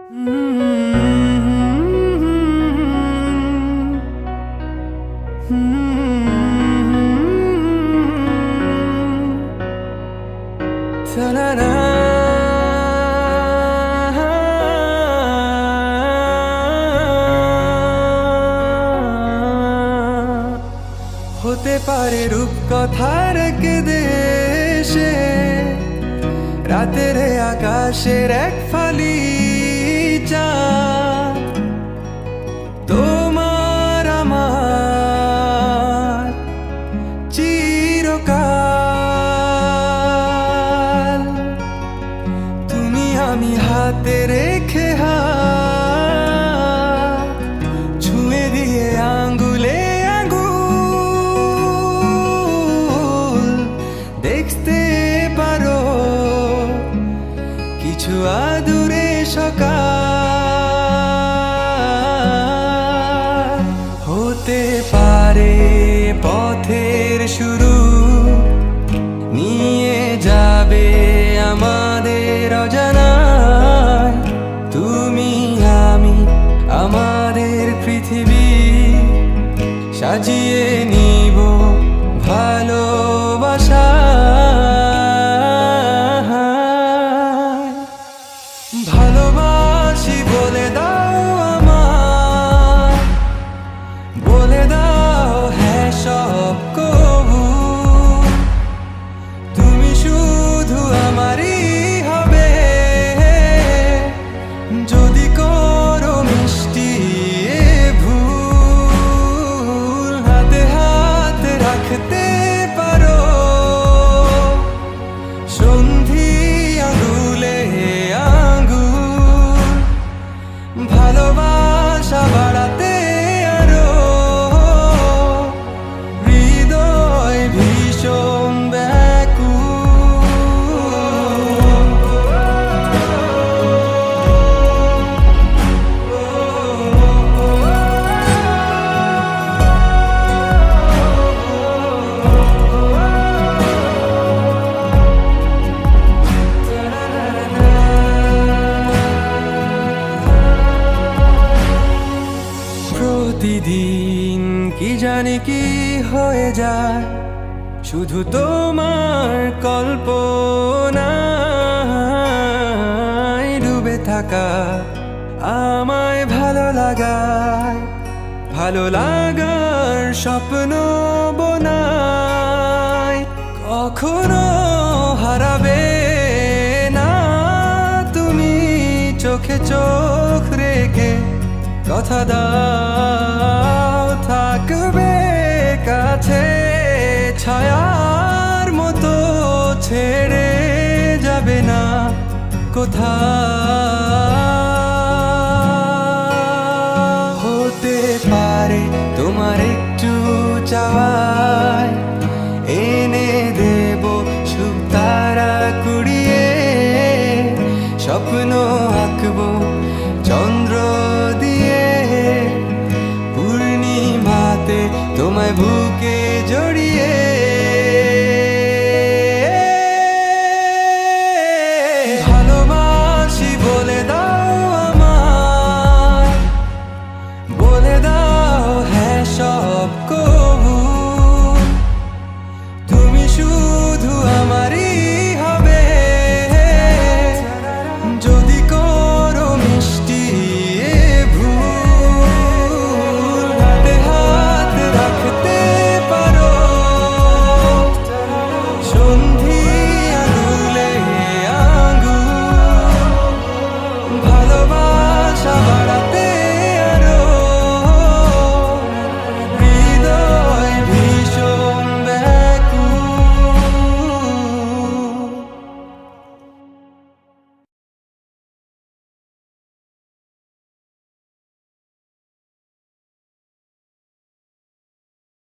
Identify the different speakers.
Speaker 1: হতে পারে রূপকথার এক দেশে রাতের আকাশের এক ফালি চাঁদ, তোমার আমার চিরকাল। তুমি আমি হাতে রেখে হাত ছুঁয়ে দিয়ে আঙ্গুলে আঙ্গুল দেখতে পারো কিছু আদুরে সকাল। হতে পারে পথের শুরু, নিয়ে যাবে আমাদের অজানায়। তুমি আমি আমাদের পৃথিবী সাজিয়ে নিব ভালোবাসা। ভালোবাসি বলে দাও আমার, বলে দাও হ্যাঁ সব কবু। তুমি শুধু আমারই হবে যদি করো মিষ্টি এ ভুল। হাতে হাত রাখতে পারো সন্ধি আঙুলে আঙ্গুল। ভালোবাসা বাড়াতে আরো হৃদয় ভীষণ প্রতিদিন কি জানি কি হয়ে যায় শুধু তোমার কল্পনায় ডুবে থাকা আমায় ভালো লাগায়। ভালো লাগার স্বপ্ন বোনায় কখনো হারাবে না তুমি চোখে চোখ রেখে। কথা দাও থাকবে কাছে ছায়ার মতো, ছেড়ে যাবে না কোথাও। হতে পারে তোমার একটু চাওয়ায় এনে দেব শুভ তারা কুড়িয়ে। স্বপ্ন আঁকবো চন্দ্র দিয়ে, পূর্ণিমাতে তোমায় বুকে